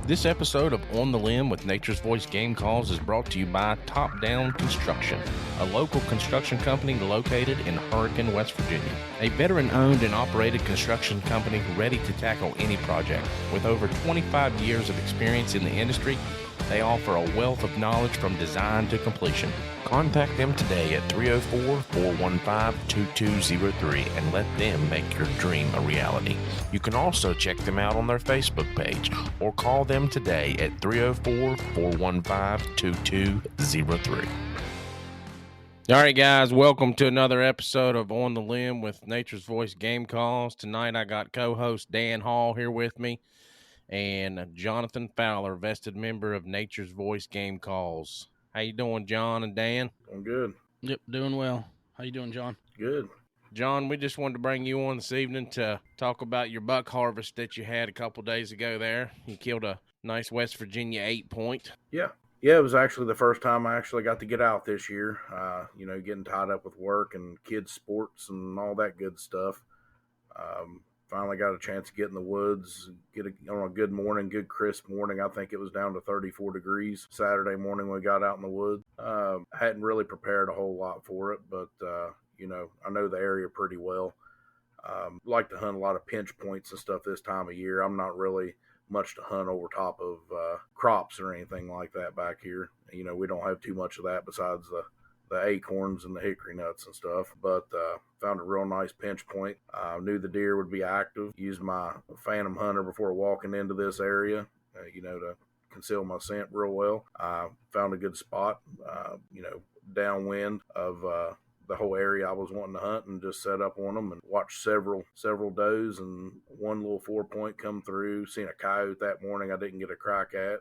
This episode of On the Limb with Nature's Voice Game Calls is brought to you by Top Down Construction, a local construction company located in Hurricane, West Virginia. A veteran-owned and operated construction company ready to tackle any project. With over 25 years of experience in the industry, they offer a wealth of knowledge from design to completion. Contact them today at 304-415-2203 and let them make your dream a reality. You can also check them out on their Facebook page or call them today at 304-415-2203. All right, guys, welcome to another episode of On the Limb with Nature's Voice Game Calls. Tonight I got co-host Dan Hall here with me and Jonathan Fowler, vested member of Nature's Voice Game Calls. How you doing, John and Dan? I'm good. Yep, doing well. How you doing, John? Good. John, we just wanted to bring you on this evening to talk about your buck harvest that you had a couple days ago there. You killed a nice West Virginia 8-point. Yeah, it was actually the first time I actually got to get out this year. Getting tied up with work and kids' sports and all that good stuff. Finally got a chance to get in the woods, on a good morning, good crisp morning. I think it was down to 34 degrees Saturday morning when we got out in the woods. Hadn't really prepared a whole lot for it, but, I know the area pretty well. Like to hunt a lot of pinch points and stuff this time of year. I'm not really much to hunt over top of crops or anything like that back here. We don't have too much of that besides the acorns and the hickory nuts and stuff, but found a real nice pinch point. Knew the deer would be active. Used my Phantom Hunter before walking into this area, to conceal my scent real well. Found a good spot, downwind of the whole area I was wanting to hunt, and just set up on them and watched several does and one little 4-point come through. Seen a coyote that morning I didn't get a crack at.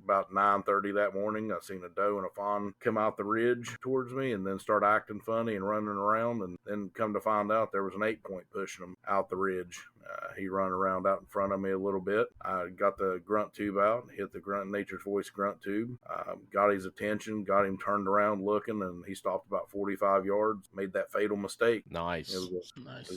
About 9:30 that morning, I seen a doe and a fawn come out the ridge towards me and then start acting funny and running around, and then come to find out there was an 8-point pushing them out the ridge. He run around out in front of me a little bit. I got the grunt tube out, hit the Nature's Voice grunt tube, got his attention, got him turned around looking, and he stopped about 45 yards, made that fatal mistake. Nice. It was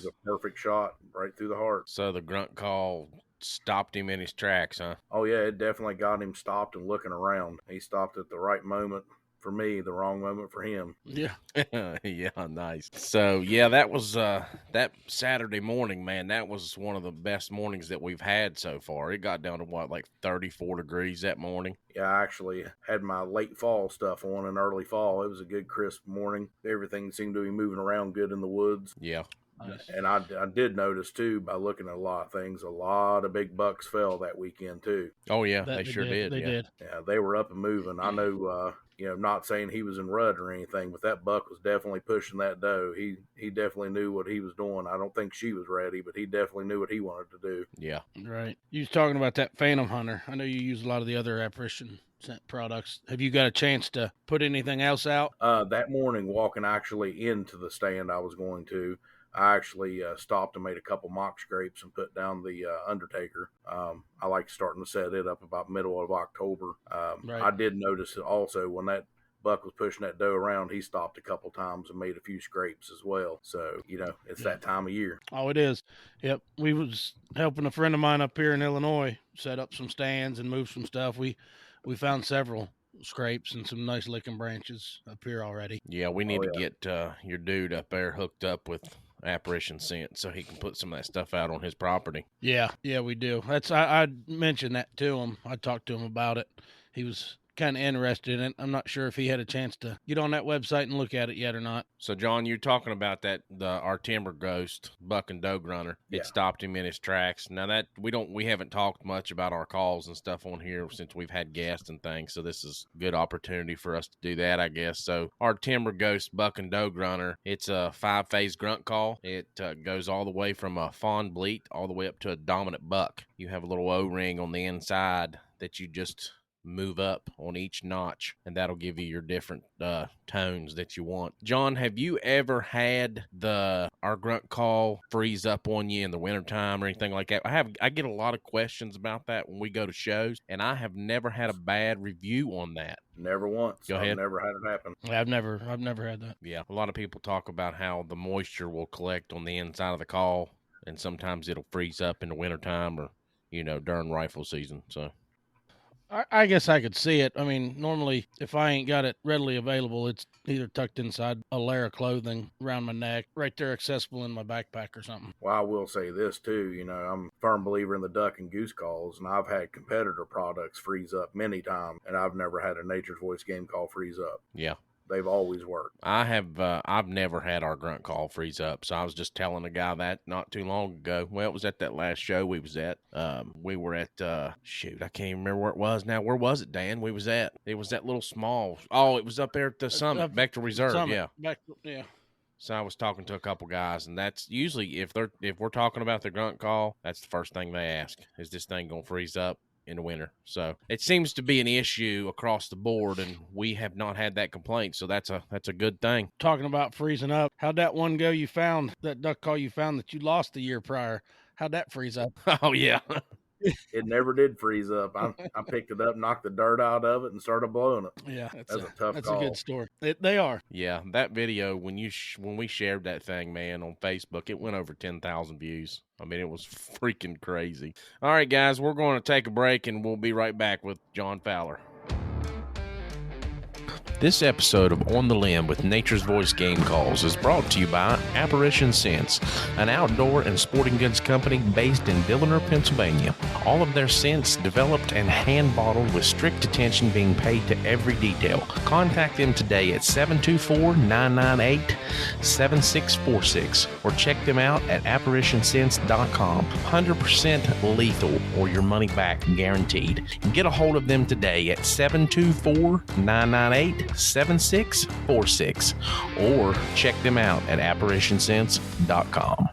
a perfect shot right through the heart. So the grunt call stopped him in his tracks, huh? Oh, yeah, it definitely got him stopped and looking around. He stopped at the right moment for me, the wrong moment for him. Yeah. Yeah, nice. So, yeah, that was that Saturday morning, man, that was one of the best mornings that we've had so far. It got down to, like 34 degrees that morning? Yeah, I actually had my late fall stuff on in early fall. It was a good, crisp morning. Everything seemed to be moving around good in the woods. Yeah. Nice. And I did notice, too, by looking at a lot of things, a lot of big bucks fell that weekend, too. Oh, yeah, they sure did. They did. Yeah, they were up and moving. I know, not saying he was in rut or anything, but that buck was definitely pushing that doe. He definitely knew what he was doing. I don't think she was ready, but he definitely knew what he wanted to do. Yeah. Right. You was talking about that Phantom Hunter. I know you use a lot of the other apparition scent products. Have you got a chance to put anything else out? That morning, walking actually into the stand I was going to, I actually stopped and made a couple mock scrapes and put down the Undertaker. I like starting to set it up about middle of October. Right. I did notice also when that buck was pushing that doe around, he stopped a couple times and made a few scrapes as well. So, it's that time of year. Oh, it is. Yep. We was helping a friend of mine up here in Illinois set up some stands and move some stuff. We found several scrapes and some nice licking branches up here already. Yeah, we need to get your dude up there hooked up with apparition scent so he can put some of that stuff out on his property. Yeah, we do. I mentioned that to him. I talked to him about it. He was kind of interested in it. I'm not sure if he had a chance to get on that website and look at it yet or not. So, John, you're talking about our timber ghost buck and doe grunter. Yeah. It stopped him in his tracks. Now that we haven't talked much about our calls and stuff on here since we've had guests and things. So this is a good opportunity for us to do that, I guess. So our timber ghost buck and doe grunter, it's a 5-phase grunt call. It goes all the way from a fawn bleat all the way up to a dominant buck. You have a little O-ring on the inside that you just move up on each notch, and that'll give you your different tones that you want. John, have you ever had our grunt call freeze up on you in the wintertime or anything like that? I get a lot of questions about that when we go to shows, and I have never had a bad review on that. Never once. Go ahead. I've never had it happen. I've never had that. Yeah, a lot of people talk about how the moisture will collect on the inside of the call, and sometimes it'll freeze up in the wintertime or during rifle season. So I guess I could see it. I mean, normally if I ain't got it readily available, it's either tucked inside a layer of clothing around my neck, right there accessible in my backpack or something. Well, I will say this too. I'm a firm believer in the duck and goose calls, and I've had competitor products freeze up many times, and I've never had a Nature's Voice game call freeze up. Yeah. They've always worked. I've never had our grunt call freeze up. So I was just telling a guy that not too long ago. Well, it was at that last show we was at. We were at, shoot, I can't even remember where it was now. Where was it, Dan? We was at, it was that little small, it was up there at the Summit, Vector Reserve. Summit, yeah. So I was talking to a couple guys, and that's usually if we're talking about the grunt call, that's the first thing they ask: is this thing gonna freeze up in the winter? So it seems to be an issue across the board, and we have not had that complaint. So that's a good thing. Talking about freezing up, how'd that one go? You found that duck call you found that you lost the year prior. How'd that freeze up? Oh yeah. It never did freeze up. I picked it up, knocked the dirt out of it, and started blowing it. Yeah, that's a tough That's call. a good story. They are. Yeah, that video when we shared that thing, man, on Facebook, it went over 10,000 views. I mean, it was freaking crazy. All right, guys, we're going to take a break, and we'll be right back with John Fowler. This episode of On the Limb with Nature's Voice Game Calls is brought to you by Apparition Scents, an outdoor and sporting goods company based in Dilliner, Pennsylvania. All of their scents developed and hand bottled with strict attention being paid to every detail. Contact them today at 724-998-7646 or check them out at apparitionscents.com. 100% lethal or your money back guaranteed. Get a hold of them today at 724-998-7646 or check them out at apparitionscents.com.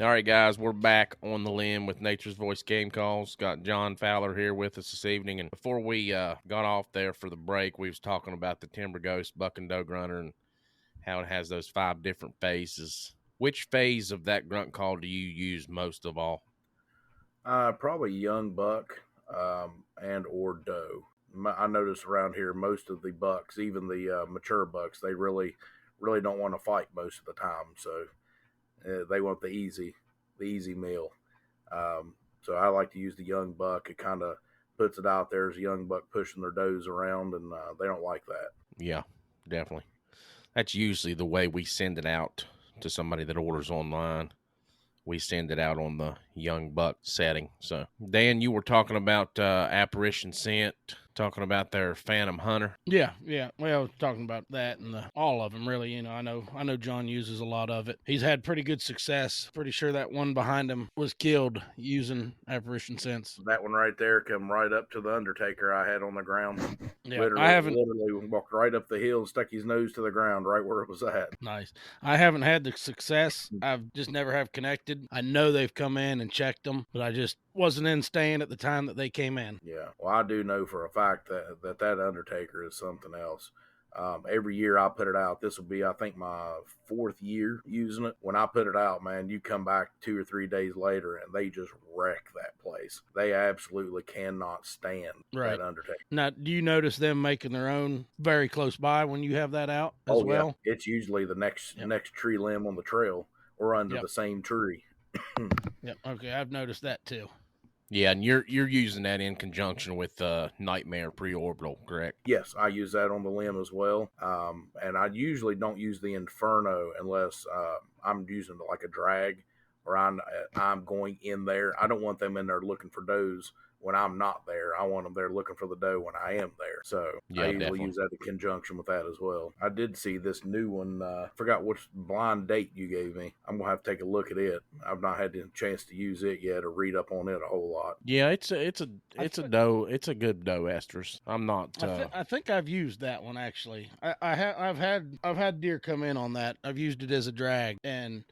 All right, guys, we're back on the limb with Nature's Voice Game Calls. Got John Fowler here with us this evening. And before we got off there for the break, we was talking about the Timber Ghost buck and doe grunter and how it has those 5 different phases. Which phase of that grunt call do you use most of all? Probably young buck and or doe. I notice around here most of the bucks, even the mature bucks, they really don't want to fight most of the time. So they want the easy meal. So I like to use the young buck. It kind of puts it out there as a young buck pushing their does around, and they don't like that. Yeah, definitely. That's usually the way we send it out to somebody that orders online. We send it out on the young buck setting. So, Dan, you were talking about Apparition Scent, talking about their Phantom Hunter. Yeah. Well, I was talking about that and all of them, really. I know John uses a lot of it. He's had pretty good success. Pretty sure that one behind him was killed using Apparition Scents. That one right there come right up to the Undertaker I had on the ground. Yeah, literally walked right up the hill and stuck his nose to the ground right where it was at. Nice. I haven't had the success. I've just never have connected. I know they've come in and checked them, but I just wasn't in staying at the time that they came in. Yeah. Well, I do know for a fact that Undertaker is something else. Every year I put it out. This will be, I think, my 4th year using it. When I put it out, man, you come back 2 or 3 days later and they just wreck that place. They absolutely cannot stand that Undertaker. Now, do you notice them making their own very close by when you have that out as well? Yeah. It's usually the next tree limb on the trail or under the same tree. Yep. Okay, I've noticed that too. Yeah, and you're using that in conjunction with Nightmare Preorbital, correct? Yes, I use that on the limb as well. And I usually don't use the Inferno unless I'm using like a drag or I'm going in there. I don't want them in there looking for does when I'm not there. I want them there looking for the doe when I am there. So I usually use that in conjunction with that as well. I did see this new one. Forgot which blind date you gave me. I'm gonna have to take a look at it. I've not had the chance to use it yet or read up on it a whole lot. Yeah, it's a doe. It's a good doe estrus. I'm not. I think I've used that one actually. I've had deer come in on that. I've used it as a drag and.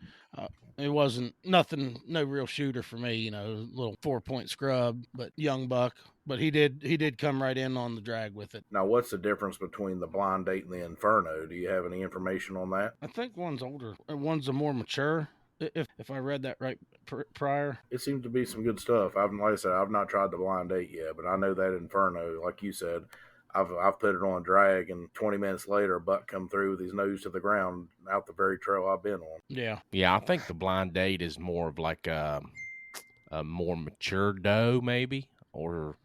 It wasn't nothing, no real shooter for me, a little 4-point scrub, but young buck. But he did come right in on the drag with it. Now, what's the difference between the blind date and the Inferno? Do you have any information on that? I think one's older, one's a more mature. If I read that right prior, it seems to be some good stuff. Like I said, I've not tried the blind date yet, but I know that Inferno, like you said. I've put it on a drag, and 20 minutes later, a buck come through with his nose to the ground out the very trail I've been on. Yeah. I think the blind date is more of like a more mature doe, maybe, or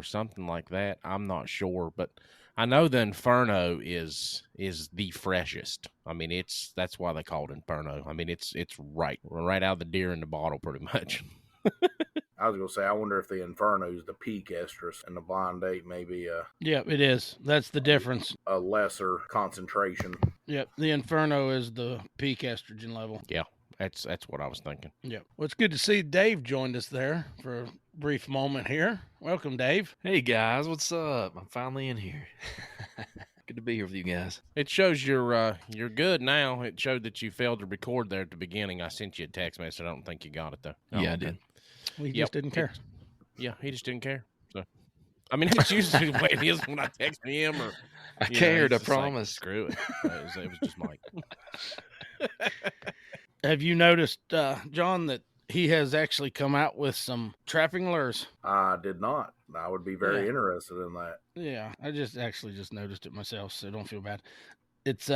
something like that. I'm not sure, but I know the Inferno is the freshest. I mean, that's why they call it Inferno. I mean, it's right out of the deer in the bottle, pretty much. I was gonna say, I wonder if the Inferno is the peak estrus and the Blind Date maybe Yep, it is. That's the difference. a lesser concentration. Yep, the Inferno is the peak estrogen level. Yeah, that's what I was thinking. Yep. Well, it's good to see Dave joined us there for a brief moment here. Welcome, Dave. Hey guys, what's up? I'm finally in here. Good to be here with you guys. It shows you're good now. It showed that you failed to record there at the beginning. I sent you a text message. I don't think you got it though. Yeah, okay. I did. We just didn't care. Yeah, he just didn't care. So, I mean, that's usually the way it is when I text him. Or I cared, I promise. Like, screw it. It was just Mike. Have you noticed, John, that he has actually come out with some trapping lures? I did not. I would be very interested in that. Yeah, I just noticed it myself, so don't feel bad. It's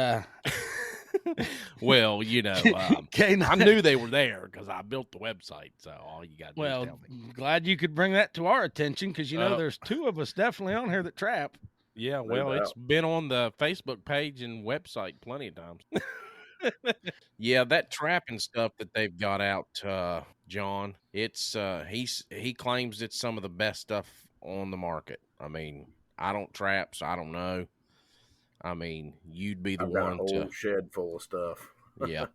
well, you know, I knew they were there because I built the website. So all you got to do is tell me. Glad you could bring that to our attention because there's two of us definitely on here that trap. Yeah, well, it's been on the Facebook page and website plenty of times. Yeah, that trapping stuff that they've got out, John. It's he claims it's some of the best stuff on the market. I mean, I don't trap, so I don't know. I mean, you'd be the I've got one a whole shed full of stuff. Yeah.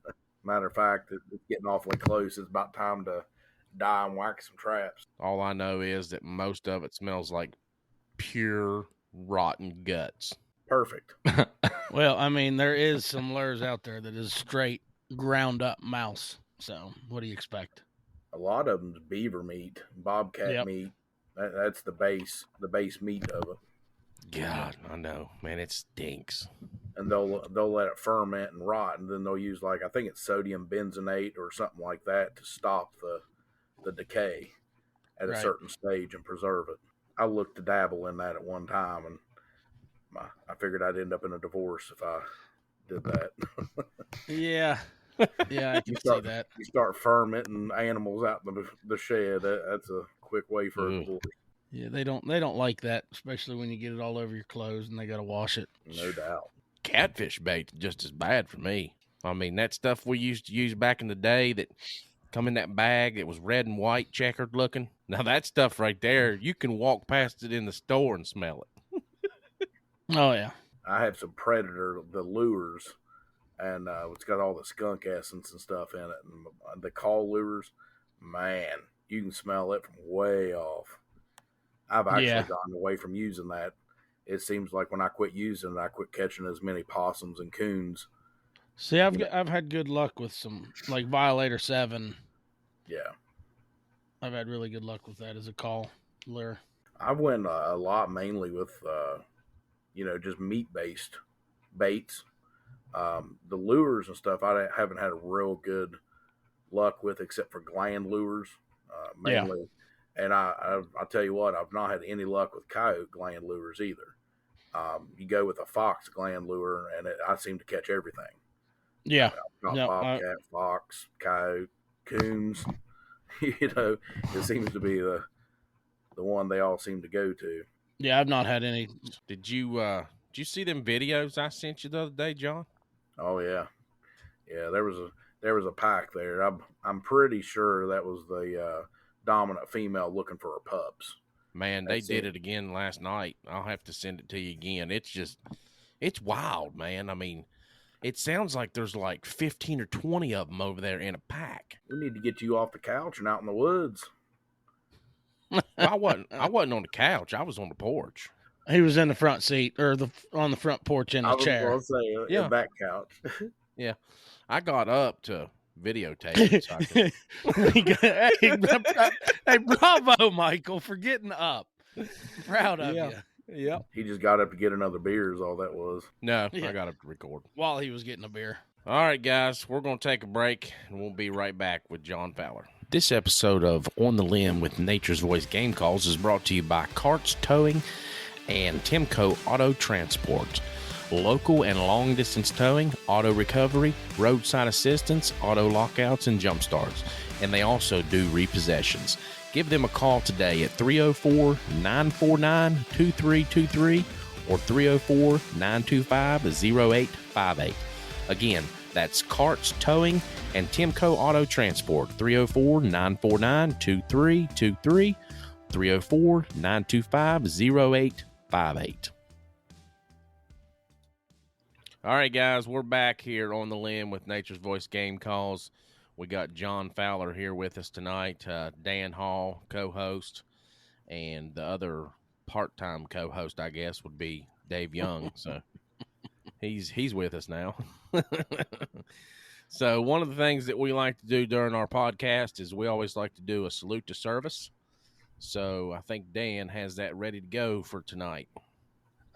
Matter of fact, it's getting awfully close. It's about time to die and whack some traps. All I know is that most of it smells like pure rotten guts. Perfect. Well, I mean, there is some lures out there that is straight ground up mouse. So what do you expect? A lot of them's beaver meat, bobcat meat. That's the base meat of it. God, I know, man, it stinks. And they'll let it ferment and rot, and then they'll use I think it's sodium benzenate or something like that to stop the decay at a certain stage and preserve it. I looked to dabble in that at one time, and I figured I'd end up in a divorce if I did that. Yeah, I can see that. You start fermenting animals out in the shed. That's a quick way for a divorce. Yeah, they don't like that, especially when you get it all over your clothes and they got to wash it. No doubt. Catfish bait just as bad for me. I mean, that stuff we used to use back in the day that come in that bag. It was red and white, checkered looking. Now that stuff right there, you can walk past it in the store and smell it. Oh yeah. I have some Predator, the lures, and it's got all the skunk essence and stuff in it. And the call lures, man, you can smell it from way off. I've actually gotten away from using that. It seems like when I quit using it, I quit catching as many possums and coons. See, I've had good luck with some like Violator 7. Yeah, I've had really good luck with that as a call lure. I've went a lot mainly with just meat based baits. The lures and stuff I haven't had a real good luck with except for gland lures mainly. And I'll tell you what, I've not had any luck with coyote gland lures either. You go with a fox gland lure, and I seem to catch everything. Yeah. Bobcat, fox, coyote, coons. It seems to be the one they all seem to go to. Yeah, I've not had any. Did you see them videos I sent you the other day, John? Oh yeah. There was a pack there. I'm pretty sure that was the dominant female looking for her pups. Man, they did it again last night. I'll have to send it to you again. It's wild, man. I mean, it sounds like there's like 15 or 20 of them over there in a pack. We need to get you off the couch and out in the woods. Well, I wasn't on the couch. I was on the porch. He was in the front seat or on the front porch in a chair. I was going to say, back couch. Yeah. I got up to videotape it. So hey, bravo, Michael, for getting up. Proud of you. Yeah. He just got up to get another beer is all that was. No, I got up to record. While he was getting a beer. All right, guys, we're going to take a break, and we'll be right back with John Fowler. This episode of On the Limb with Nature's Voice Game Calls is brought to you by Carts Towing and Timco Auto Transport. local and long distance towing, auto recovery, roadside assistance, auto lockouts, and jump starts. And they also do repossessions. Give them a call today at 304-949-2323 or 304-925-0858. Again, that's Carts Towing and Timco Auto Transport, 304-949-2323, 304-925-0858. All right, guys, we're back here on the limb with Nature's Voice Game Calls. We got John Fowler here with us tonight, Dan Hall, co-host, and the other part-time co-host, I guess, would be Dave Young. So he's with us now. So one of the things that we like to do during our podcast is we always like to do a salute to service. So I think Dan has that ready to go for tonight.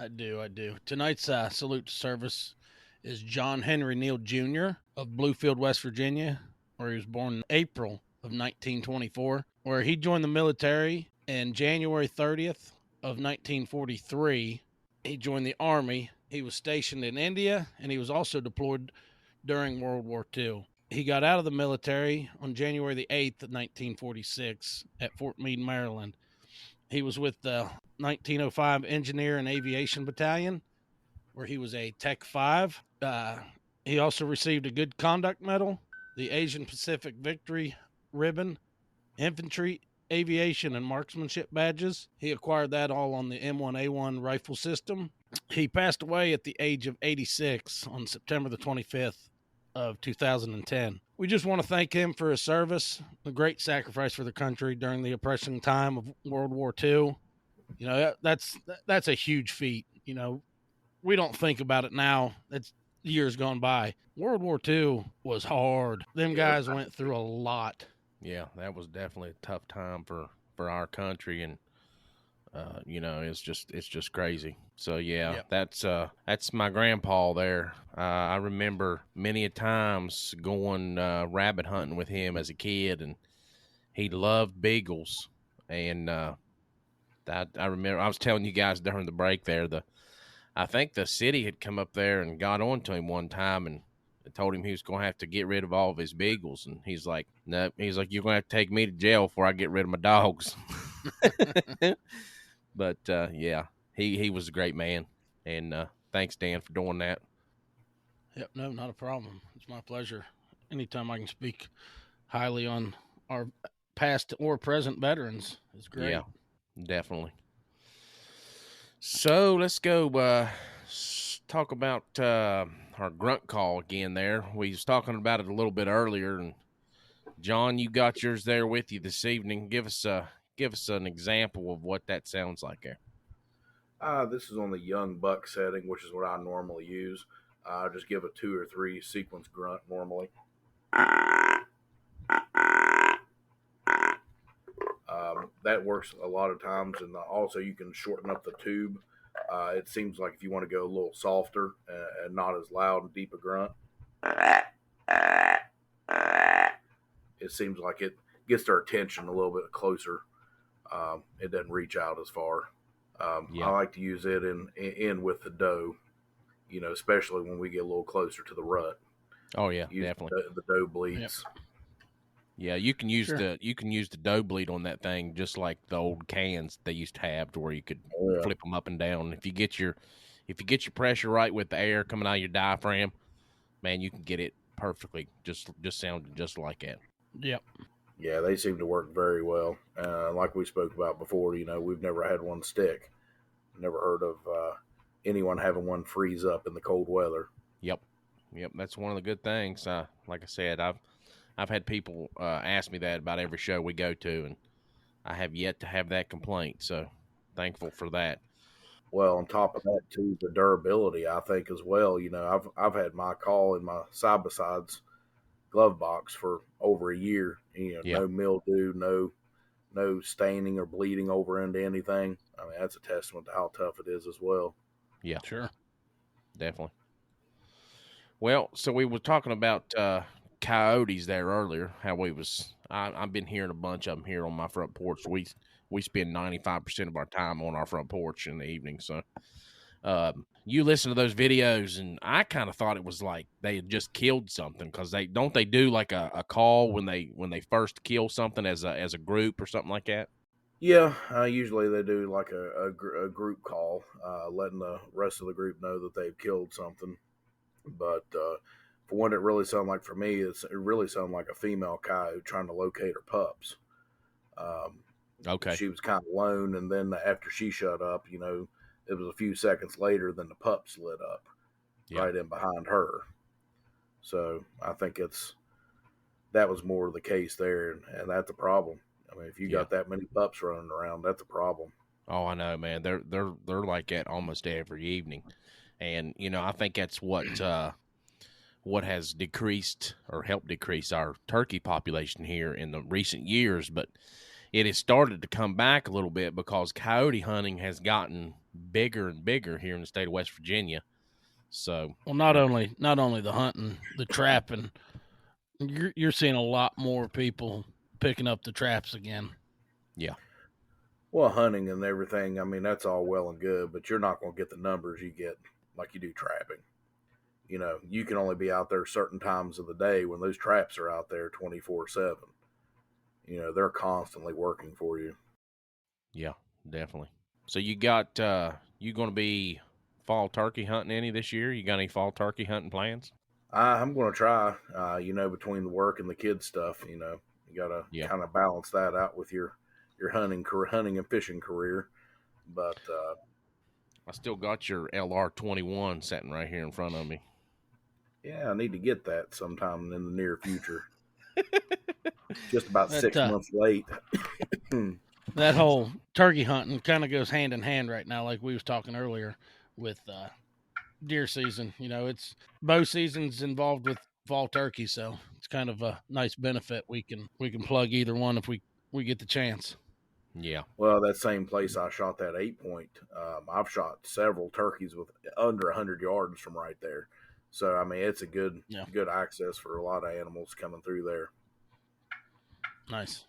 I do. Tonight's salute to service is John Henry Neal Jr. of Bluefield, West Virginia, where he was born in April of 1924, where he joined the military in January 30th of 1943. He joined the Army. He was stationed in India, and he was also deployed during World War II. He got out of the military on January the 8th of 1946 at Fort Meade, Maryland. He was with the 1905 Engineer and Aviation Battalion, where he was a Tech 5. He also received a Good Conduct Medal, the Asian Pacific Victory Ribbon, Infantry, Aviation, and Marksmanship badges. He acquired that all on the M1A1 rifle system. He passed away at the age of 86 on September the 25th of 2010. We just want to thank him for his service, a great sacrifice for the country during the oppression time of World War II. You know, that's a huge feat. You know, we don't think about it now. It's years gone by. World War II was hard. Them guys went through a lot. Yeah, that was definitely a tough time for our country, and you know, it's just crazy. So yeah, that's my grandpa there. I remember many a times going rabbit hunting with him as a kid, and he loved beagles. And that I remember I was telling you guys during the break there, I think the city had come up there and got on to him one time and told him he was going to have to get rid of all of his beagles. And he's like, no, he's like, you're going to have to take me to jail before I get rid of my dogs. But yeah, he was a great man. And thanks, Dan, for doing that. Yep, no, not a problem. It's my pleasure. Anytime I can speak highly on our past or present veterans is great. Yeah, definitely. So let's go talk about our grunt call again there. We was talking about it a little bit earlier, and John, you got yours there with you this evening. Give us an example of what that sounds like there. This is on the young buck setting, which is what I normally use. I just give a 2 or 3 sequence grunt normally. That works a lot of times, and also you can shorten up the tube. It seems like if you want to go a little softer and not as loud and deep a grunt, it seems like it gets their attention a little bit closer. It doesn't reach out as far. I like to use it in with the doe, you know, especially when we get a little closer to the rut. Oh yeah, definitely. The doe bleeds. Yep. Yeah, you can use the doe bleed on that thing just like the old cans they used to have, to where you could flip them up and down. If you get your pressure right with the air coming out of your diaphragm, man, you can get it perfectly. Just sounding just like that. Yep. Yeah, they seem to work very well. Like we spoke about before, you know, we've never had one stick. Never heard of anyone having one freeze up in the cold weather. Yep. That's one of the good things. Like I said, I've had people ask me that about every show we go to, and I have yet to have that complaint. So thankful for that. Well, on top of that, too, the durability, I think, as well. You know, I've had my call in my side-by-sides glove box for over a year. You know, no mildew, no staining or bleeding over into anything. I mean, that's a testament to how tough it is as well. Yeah, sure, definitely. Well, so we were talking about coyotes there earlier. How I've been hearing a bunch of them here on my front porch. We spend 95% of our time on our front porch in the evening. So you listen to those videos, and I kind of thought it was like they had just killed something, because they do like a call when they first kill something as a group or something like that. Yeah, usually they do like a group call, letting the rest of the group know that they've killed something. But for what it really sounded like for me, it really sounded like a female coyote trying to locate her pups. Okay. She was kind of lone, and then after she shut up, it was a few seconds later, then the pups lit up right in behind her. So I think that was more the case there, and that's a problem. I mean, if you got that many pups running around, that's a problem. Oh, I know, man. They're like that almost every evening, and I think that's what has decreased or helped decrease our turkey population here in the recent years. But it has started to come back a little bit because coyote hunting has gotten bigger and bigger here in the state of West Virginia. So, well, not only the hunting, the trapping. You're seeing a lot more people picking up the traps again. Yeah. Well, hunting and everything, I mean, that's all well and good, but you're not going to get the numbers you get like you do trapping. You can only be out there certain times of the day when those traps are out there 24/7. They're constantly working for you. Yeah, definitely. So you got you going to be fall turkey hunting any this year? You got any fall turkey hunting plans? I'm going to try, between the work and the kids stuff, you got to kind of balance that out with your hunting and fishing career. But I still got your LR-21 sitting right here in front of me. Yeah, I need to get that sometime in the near future. Just about 6 months late. That whole turkey hunting kind of goes hand in hand right now, like we was talking earlier with deer season. It's bow season's involved with fall turkey, so it's kind of a nice benefit. We can plug either one if we get the chance. Yeah. Well, that same place I shot that 8-point, I've shot several turkeys with under 100 yards from right there. So I mean, it's a good access for a lot of animals coming through there. Nice.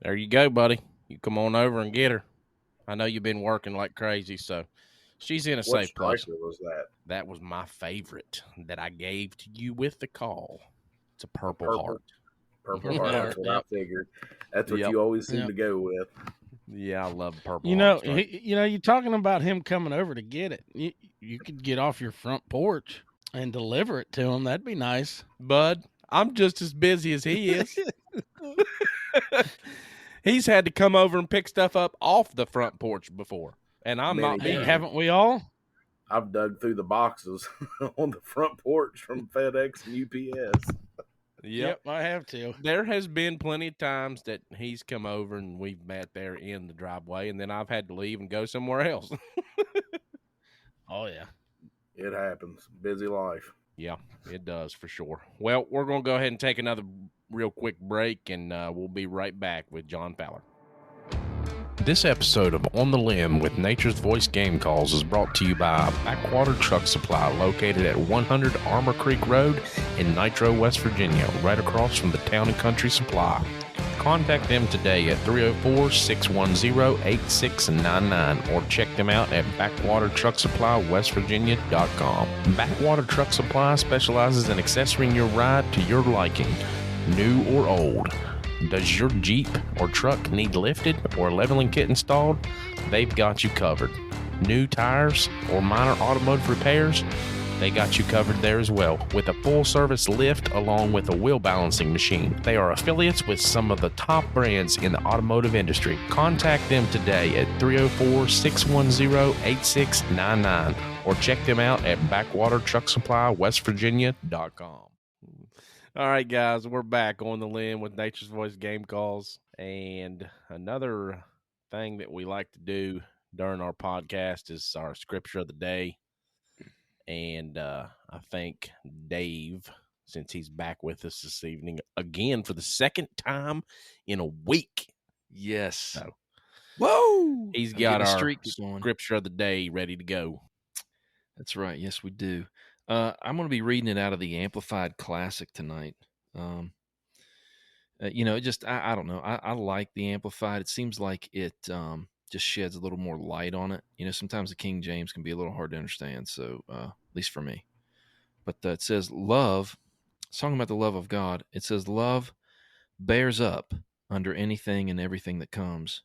There you go, buddy. You come on over and get her. I know you've been working like crazy, so she's in a safe place. What was that? That was my favorite that I gave to you with the call. It's a Purple Heart. Purple Heart. That's what I figured. That's what you always seem to go with. Yeah, I love Purple Heart. You're talking about him coming over to get it. You could get off your front porch and deliver it to him. That'd be nice. Bud, I'm just as busy as he is. He's had to come over and pick stuff up off the front porch before, and I'm not. Haven't we all? I've dug through the boxes on the front porch from FedEx and UPS. Yep, I have to. There has been plenty of times that he's come over and we've met there in the driveway, and then I've had to leave and go somewhere else. Oh, yeah. It happens. Busy life. Yeah, it does for sure. Well, we're going to go ahead and take another real quick break, and we'll be right back with John Fowler. This episode of On the Limb with Nature's Voice Game Calls is brought to you by Backwater Truck Supply, located at 100 Armor Creek Road in Nitro, West Virginia, right across from the Town & Country Supply. Contact them today at 304-610-8699 or check them out at backwatertrucksupply.westvirginia.com. Backwater Truck Supply specializes in accessoring your ride to your liking, new or old. Does your Jeep or truck need lifted or leveling kit installed? They've got you covered. New tires or minor automotive repairs? They got you covered there as well, with a full-service lift along with a wheel balancing machine. They are affiliates with some of the top brands in the automotive industry. Contact them today at 304-610-8699 or check them out at backwatertrucksupply.westvirginia.com. All right, guys, we're back on the limb with Nature's Voice Game Calls. And another thing that we like to do during our podcast is our scripture of the day. And I think Dave, since he's back with us this evening, again for the second time in a week. Yes. So, whoa! He's got our scripture of the day ready to go. That's right. Yes, we do. I'm going to be reading it out of the Amplified Classic tonight. It just I don't know. I like the Amplified. It seems like it just sheds a little more light on it. Sometimes the King James can be a little hard to understand. So at least for me. But it says love. It's talking about the love of God. It says love bears up under anything and everything that comes.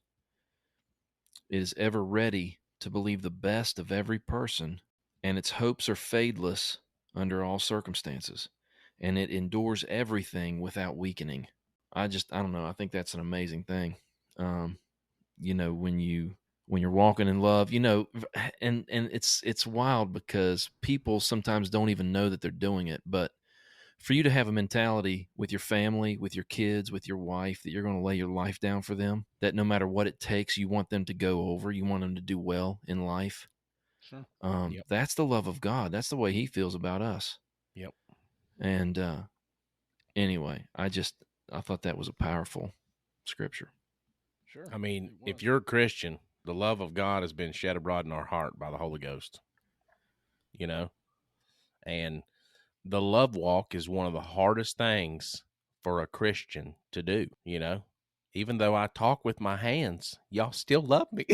It is ever ready to believe the best of every person, and its hopes are fadeless under all circumstances, and it endures everything without weakening. I don't know. I think that's an amazing thing. When you're walking in love, and it's wild because people sometimes don't even know that they're doing it, but for you to have a mentality with your family, with your kids, with your wife, that you're going to lay your life down for them, that no matter what it takes, you want them to go over, you want them to do well in life. Sure. Yep. That's the love of God. That's the way he feels about us. Yep. And anyway, I thought that was a powerful scripture. Sure. I mean, It if was. you're a Christian, the love of God has been shed abroad in our heart by the Holy Ghost. And the love walk is one of the hardest things for a Christian to do. Even though I talk with my hands, y'all still love me.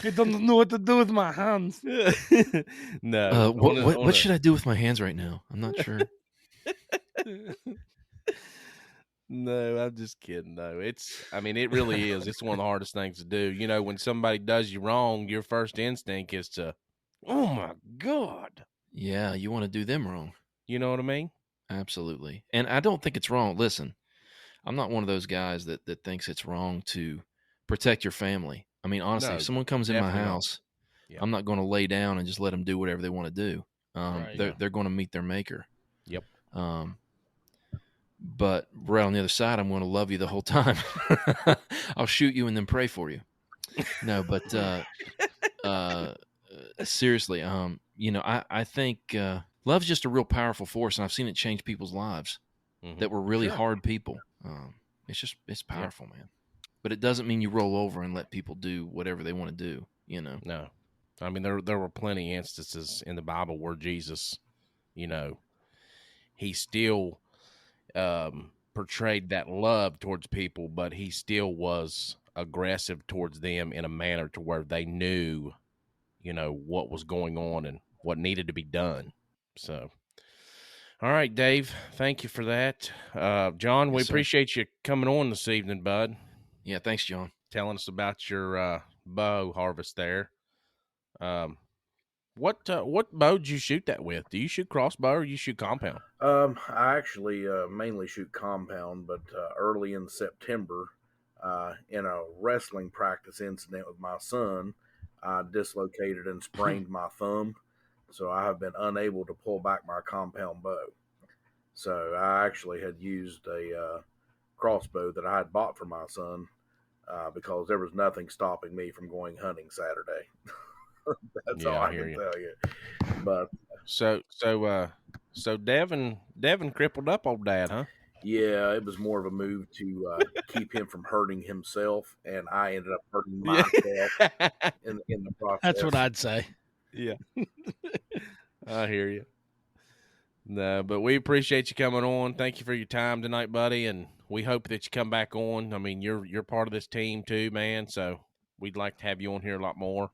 I don't know what to do with my hands. No. What should I do with my hands right now? I'm not sure. No, I'm just kidding though. It really is. It's one of the hardest things to do. When somebody does you wrong, your first instinct is to, oh my God. Yeah, you want to do them wrong. You know what I mean? Absolutely. And I don't think it's wrong. Listen, I'm not one of those guys that thinks it's wrong to protect your family. I mean, honestly, No, if someone comes in my definitely not. house, Yeah. I'm not going to lay down and just let them do whatever they want to do. Right. They're going to meet their maker. Yep. But right on the other side, I'm going to love you the whole time. I'll shoot you and then pray for you. No, but seriously, I think love's just a real powerful force, and I've seen it change people's lives that were really Sure. hard people. It's powerful, man. But it doesn't mean you roll over and let people do whatever they want to do. No. I mean, there were plenty instances in the Bible where Jesus, he still portrayed that love towards people, but he still was aggressive towards them in a manner to where they knew, what was going on and what needed to be done. So, all right, Dave, thank you for that. John, Yes, we sir. appreciate you coming on this evening, bud. Yeah, thanks, John. Telling us about your bow harvest there. What bow did you shoot that with? Do you shoot crossbow or you shoot compound? I actually mainly shoot compound, but early in September, in a wrestling practice incident with my son, I dislocated and sprained my thumb, so I have been unable to pull back my compound bow. So I actually had used a crossbow that I had bought for my son because there was nothing stopping me from going hunting Saturday. That's all Yeah, I I hear can you. tell you. But So Devin crippled up old dad, huh? yeah, it was more of a move to keep him from hurting himself, and I ended up hurting Yeah. myself in the process. That's what I'd say. Yeah. I hear you. No, but we appreciate you coming on. Thank you for your time tonight, buddy, and we hope that you come back on. I mean, you're part of this team too, man. So we'd like to have you on here a lot more.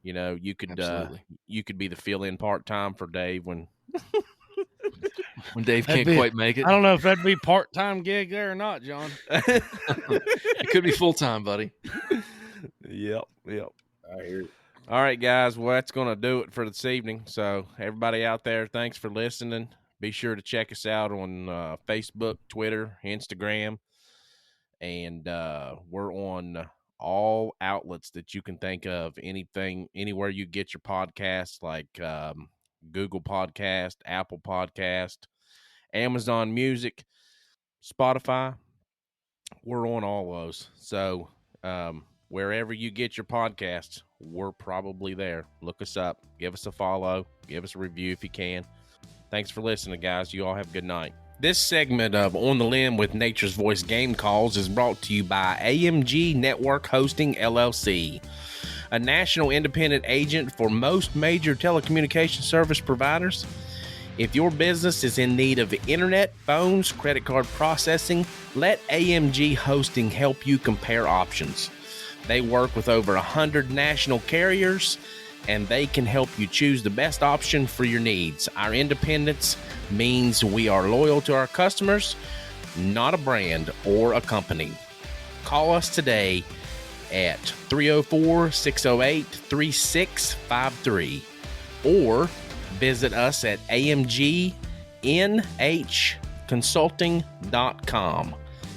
You could Absolutely. you could be the fill-in part-time for Dave when When Dave That'd can't be- quite make it, I don't know if that'd be part-time gig there or not, John. it could be full time, buddy. Yep. I hear you. All right, guys. Well, that's going to do it for this evening. So, everybody out there, thanks for listening. Be sure to check us out on Facebook, Twitter, Instagram, and we're on all outlets that you can think of. Anywhere you get your podcasts, like Google Podcast, Apple Podcast, Amazon Music, Spotify. We're on all those. So, wherever you get your podcasts, we're probably there. Look us up. Give us a follow. Give us a review if you can. Thanks for listening, guys. You all have a good night. This segment of On the Limb with Nature's Voice Game Calls is brought to you by AMG Network Hosting, LLC, a national independent agent for most major telecommunication service providers. If your business is in need of internet, phones, credit card processing, let AMG Hosting help you compare options. They work with over 100 national carriers, and they can help you choose the best option for your needs. Our independence means we are loyal to our customers, not a brand or a company. Call us today at 304-608-3653 or visit us at amgnhconsulting.com.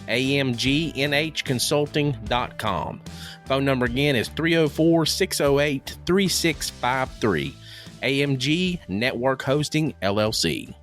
amgnhconsulting.com. Phone number again is 304-608-3653. AMG Network Hosting, LLC.